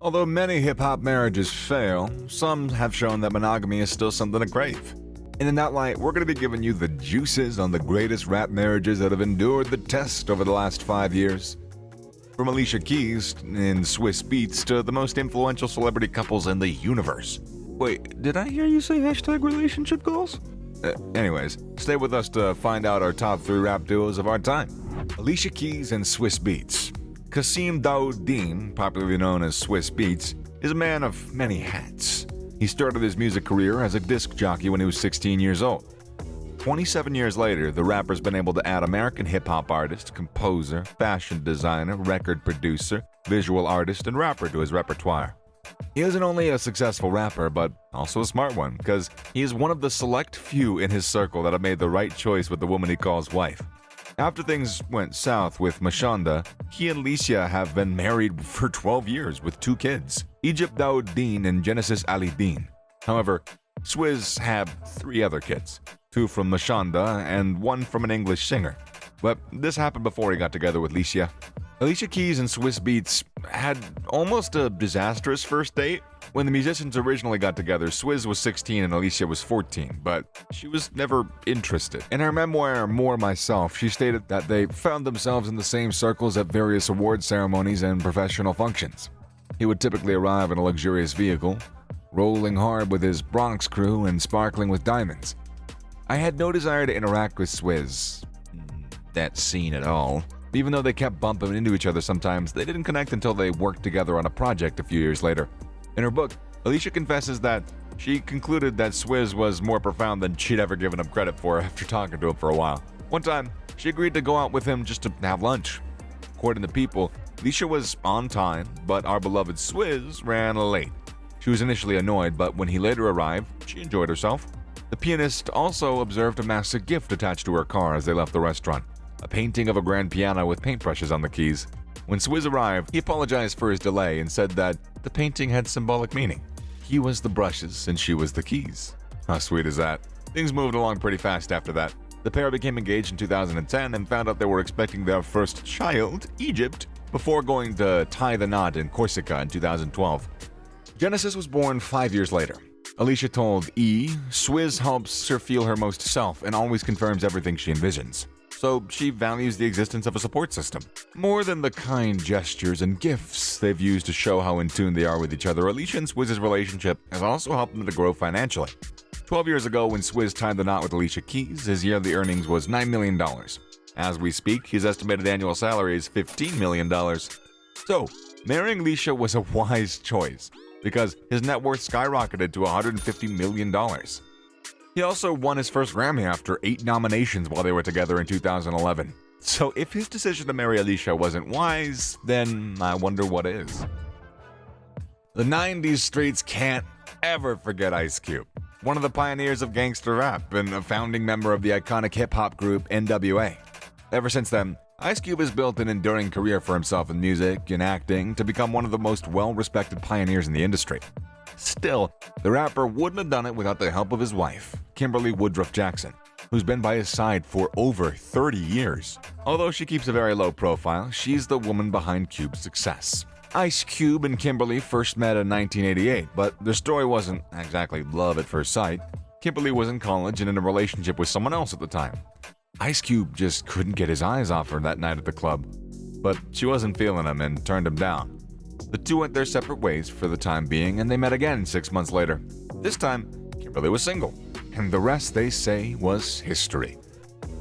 Although many hip-hop marriages fail, some have shown that monogamy is still something to crave. And in that light, we're going to be giving you the juices on the greatest rap marriages that have endured the test over the last 5 years. From Alicia Keys in Swizz Beatz to the most influential celebrity couples in the universe. Wait, did I hear you say #relationship goals? Anyways, stay with us to find out our top 3 rap duos of our time. Alicia Keys and Swizz Beatz. Kasim Daoudine, popularly known as Swizz Beatz, is a man of many hats. He started his music career as a disc jockey when he was 16 years old. 27 years later, the rapper's been able to add American hip-hop artist, composer, fashion designer, record producer, visual artist, and rapper to his repertoire. He isn't only a successful rapper, but also a smart one, because he is one of the select few in his circle that have made the right choice with the woman he calls wife. After things went south with Mashonda, he and Alicia have been married for 12 years with 2 kids, Egypt Daoudine and Genesis Ali Dean. However, Swizz had 3 other kids, 2 from Mashonda and 1 from an English singer. But this happened before he got together with Alicia. Alicia Keys and Swizz Beatz had almost a disastrous first date. When the musicians originally got together, Swizz was 16 and Alicia was 14, but she was never interested. In her memoir, More Myself, she stated that they found themselves in the same circles at various award ceremonies and professional functions. He would typically arrive in a luxurious vehicle, rolling hard with his Bronx crew and sparkling with diamonds. I had no desire to interact with Swizz, that scene at all. Even though they kept bumping into each other sometimes, they didn't connect until they worked together on a project a few years later. In her book, Alicia confesses that she concluded that Swizz was more profound than she'd ever given him credit for after talking to him for a while. One time, she agreed to go out with him just to have lunch. According to People, Alicia was on time, but our beloved Swizz ran late. She was initially annoyed, but when he later arrived, she enjoyed herself. The pianist also observed a massive gift attached to her car as they left the restaurant, a painting of a grand piano with paintbrushes on the keys. When Swizz arrived, he apologized for his delay and said that the painting had symbolic meaning. He was the brushes and she was the keys. How sweet is that? Things moved along pretty fast after that. The pair became engaged in 2010 and found out they were expecting their first child, Egypt, before going to tie the knot in Corsica in 2012. Genesis was born 5 years later. Alicia told E, Swizz helps her feel her most self and always confirms everything she envisions. So she values the existence of a support system. More than the kind gestures and gifts they've used to show how in tune they are with each other, Alicia and Swizz's relationship has also helped them to grow financially. 12 years ago, when Swizz tied the knot with Alicia Keys, his yearly earnings was $9 million. As we speak, his estimated annual salary is $15 million. So, marrying Alicia was a wise choice, because his net worth skyrocketed to $150 million. He also won his first Grammy after 8 nominations while they were together in 2011. So if his decision to marry Alicia wasn't wise, then I wonder what is. The 90s streets can't ever forget Ice Cube, one of the pioneers of gangster rap and a founding member of the iconic hip-hop group NWA. Ever since then, Ice Cube has built an enduring career for himself in music and acting to become one of the most well-respected pioneers in the industry. Still, the rapper wouldn't have done it without the help of his wife, Kimberly Woodruff Jackson, who's been by his side for over 30 years. Although she keeps a very low profile, she's the woman behind Cube's success. Ice Cube and Kimberly first met in 1988, but their story wasn't exactly love at first sight. Kimberly was in college and in a relationship with someone else at the time. Ice Cube just couldn't get his eyes off her that night at the club, but she wasn't feeling him and turned him down. The two went their separate ways for the time being, and they met again 6 months later. This time, Kimberly was single, and the rest, they say, was history.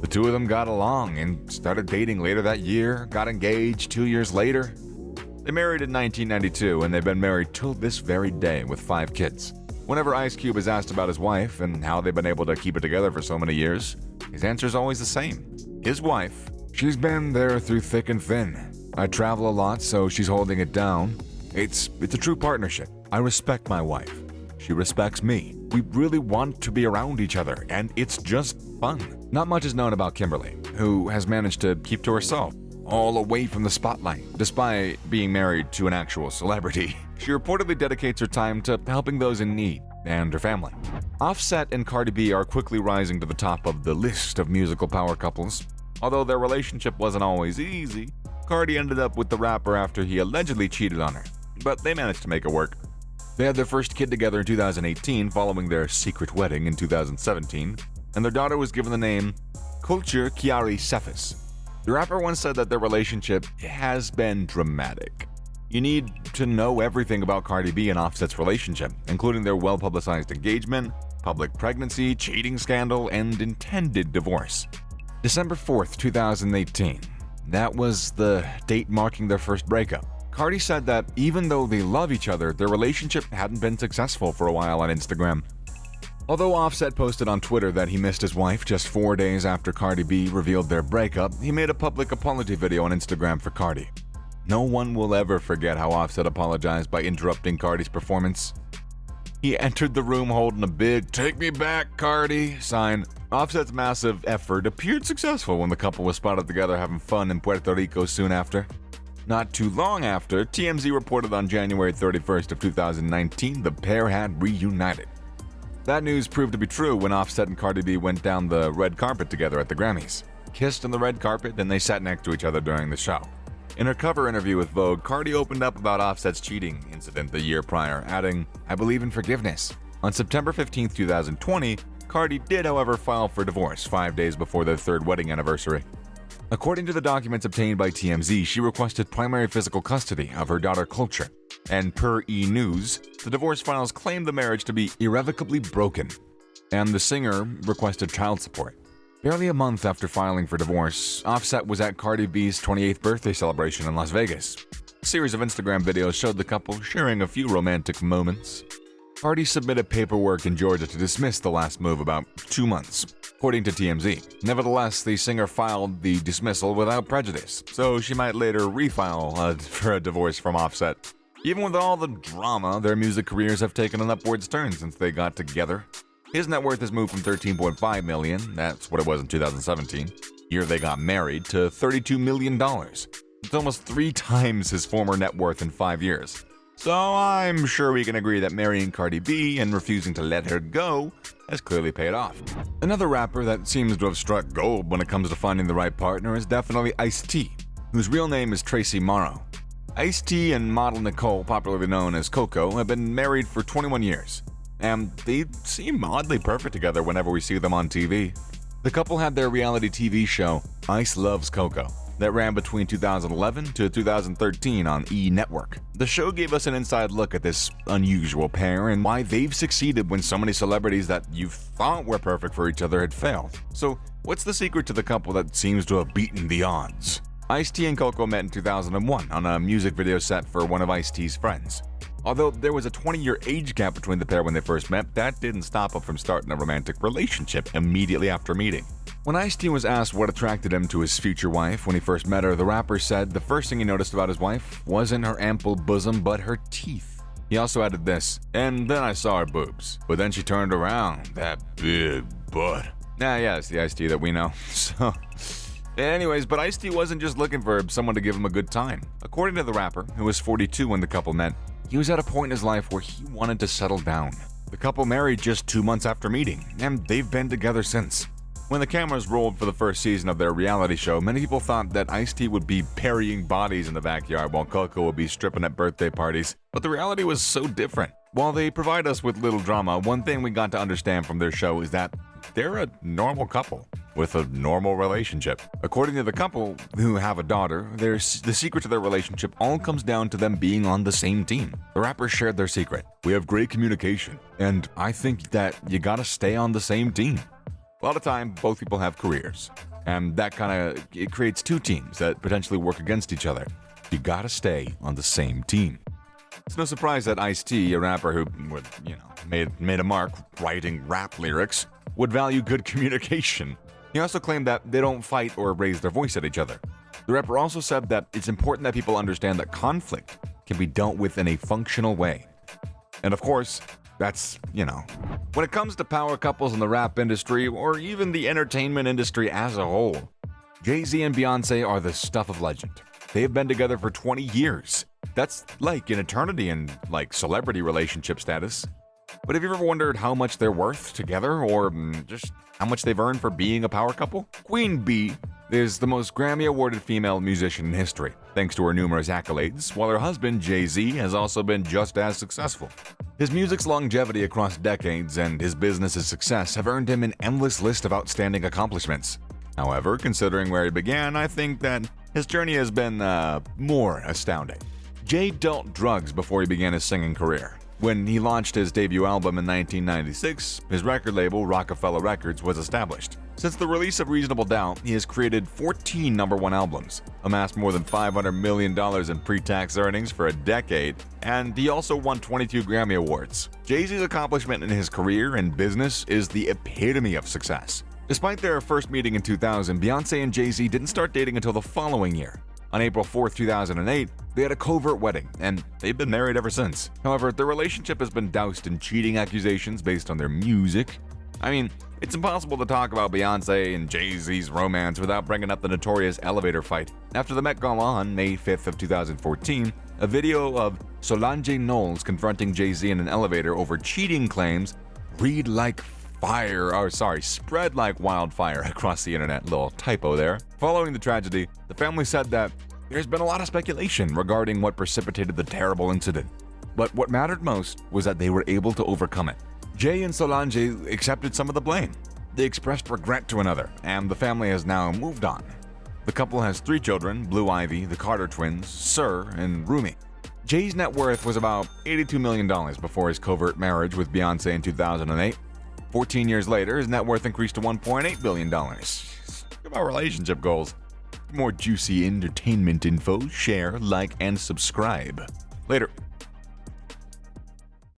The two of them got along and started dating later that year, got engaged 2 years later. They married in 1992, and they've been married till this very day with 5 kids. Whenever Ice Cube is asked about his wife and how they've been able to keep it together for so many years, his answer is always the same. His wife, she's been there through thick and thin. I travel a lot, so she's holding it down. It's a true partnership. I respect my wife. She respects me. We really want to be around each other, and it's just fun. Not much is known about Kimberly, who has managed to keep to herself, all away from the spotlight, despite being married to an actual celebrity. She reportedly dedicates her time to helping those in need and her family. Offset and Cardi B are quickly rising to the top of the list of musical power couples. Although their relationship wasn't always easy, Cardi ended up with the rapper after he allegedly cheated on her. but they managed to make it work. They had their first kid together in 2018 following their secret wedding in 2017, and their daughter was given the name Culture Chiari Cephas. The rapper once said that their relationship has been dramatic. You need to know everything about Cardi B and Offset's relationship, including their well-publicized engagement, public pregnancy, cheating scandal, and intended divorce. December 4th, 2018. That was the date marking their first breakup. Cardi said that even though they love each other, their relationship hadn't been successful for a while on Instagram. Although Offset posted on Twitter that he missed his wife just 4 days after Cardi B revealed their breakup, he made a public apology video on Instagram for Cardi. No one will ever forget how Offset apologized by interrupting Cardi's performance. He entered the room holding a big "Take me back, Cardi" sign. Offset's massive effort appeared successful when the couple was spotted together having fun in Puerto Rico soon after. Not too long after, TMZ reported on January 31st of 2019 the pair had reunited. That news proved to be true when Offset and Cardi B went down the red carpet together at the Grammys. Kissed on the red carpet, then they sat next to each other during the show. In her cover interview with Vogue, Cardi opened up about Offset's cheating incident the year prior, adding, "I believe in forgiveness." On September 15, 2020, Cardi did, however, file for divorce 5 days before their third wedding anniversary. According to the documents obtained by TMZ, she requested primary physical custody of her daughter Culture, and per E! News, the divorce files claimed the marriage to be irrevocably broken, and the singer requested child support. Barely a month after filing for divorce, Offset was at Cardi B's 28th birthday celebration in Las Vegas. A series of Instagram videos showed the couple sharing a few romantic moments. Cardi submitted paperwork in Georgia to dismiss the last move about 2 months, according to TMZ. Nevertheless, the singer filed the dismissal without prejudice, so she might later refile for a divorce from Offset. Even with all the drama, their music careers have taken an upwards turn since they got together. His net worth has moved from $13.5 million, that's what it was in 2017, year they got married, to $32 million. It's almost 3 times his former net worth in 5 years. So I'm sure we can agree that marrying Cardi B and refusing to let her go has clearly paid off. Another rapper that seems to have struck gold when it comes to finding the right partner is definitely Ice-T, whose real name is Tracy Morrow. Ice-T and model Nicole, popularly known as Coco, have been married for 21 years. And they seem oddly perfect together whenever we see them on TV. The couple had their reality TV show, Ice Loves Coco, that ran between 2011 to 2013 on E! Network. The show gave us an inside look at this unusual pair and why they've succeeded when so many celebrities that you thought were perfect for each other had failed. So, what's the secret to the couple that seems to have beaten the odds? Ice-T and Coco met in 2001 on a music video set for one of Ice-T's friends. Although there was a 20-year age gap between the pair when they first met, that didn't stop them from starting a romantic relationship immediately after meeting. When Ice-T was asked what attracted him to his future wife when he first met her, the rapper said the first thing he noticed about his wife wasn't her ample bosom, but her teeth. He also added this, "And then I saw her boobs. But then she turned around, that big butt." Yeah, it's the Ice-T that we know. So... Anyways, but Ice-T wasn't just looking for someone to give him a good time. According to the rapper, who was 42 when the couple met, he was at a point in his life where he wanted to settle down. The couple married just 2 months after meeting, and they've been together since. When the cameras rolled for the first season of their reality show, many people thought that Ice-T would be burying bodies in the backyard while Coco would be stripping at birthday parties. But the reality was so different. While they provide us with little drama, one thing we got to understand from their show is that they're a normal couple with a normal relationship. According to the couple, who have a daughter, the secret to their relationship all comes down to them being on the same team. The rappers shared their secret. "We have great communication, and I think that you gotta stay on the same team." A lot of time, both people have careers, and that it creates 2 teams that potentially work against each other. You gotta stay on the same team. It's no surprise that Ice-T, a rapper who made a mark writing rap lyrics, would value good communication. He also claimed that they don't fight or raise their voice at each other. The rapper also said that it's important that people understand that conflict can be dealt with in a functional way. And of course, that's, when it comes to power couples in the rap industry, or even the entertainment industry as a whole, Jay-Z and Beyonce are the stuff of legend. They've been together for 20 years. That's like an eternity in, celebrity relationship status. But have you ever wondered how much they're worth together, or just how much they've earned for being a power couple? Queen Bee is the most Grammy-awarded female musician in history, thanks to her numerous accolades, while her husband, Jay-Z, has also been just as successful. His music's longevity across decades and his business's success have earned him an endless list of outstanding accomplishments. However, considering where he began, I think that his journey has been, more astounding. Jay dealt drugs before he began his singing career. When he launched his debut album in 1996, his record label, Rockefeller Records, was established. Since the release of Reasonable Doubt, he has created 14 #1 albums, amassed more than $500 million in pre-tax earnings for a decade, and he also won 22 Grammy Awards. Jay-Z's accomplishment in his career and business is the epitome of success. Despite their first meeting in 2000, Beyoncé and Jay-Z didn't start dating until the following year. On April 4, 2008, they had a covert wedding, and they've been married ever since. However, their relationship has been doused in cheating accusations based on their music. I mean, it's impossible to talk about Beyoncé and Jay-Z's romance without bringing up the notorious elevator fight. After the Met Gala on May 5th of 2014, a video of Solange Knowles confronting Jay-Z in an elevator over cheating claims spread like wildfire across the internet. Little typo there. Following the tragedy, the family said that there's been a lot of speculation regarding what precipitated the terrible incident. But what mattered most was that they were able to overcome it. Jay and Solange accepted some of the blame. They expressed regret to one another, and the family has now moved on. The couple has 3 children, Blue Ivy, the Carter twins, Sir, and Rumi. Jay's net worth was about $82 million before his covert marriage with Beyoncé in 2008. 14 years later, his net worth increased to $1.8 billion. Talk about relationship goals. For more juicy entertainment info, share, like, and subscribe. Later.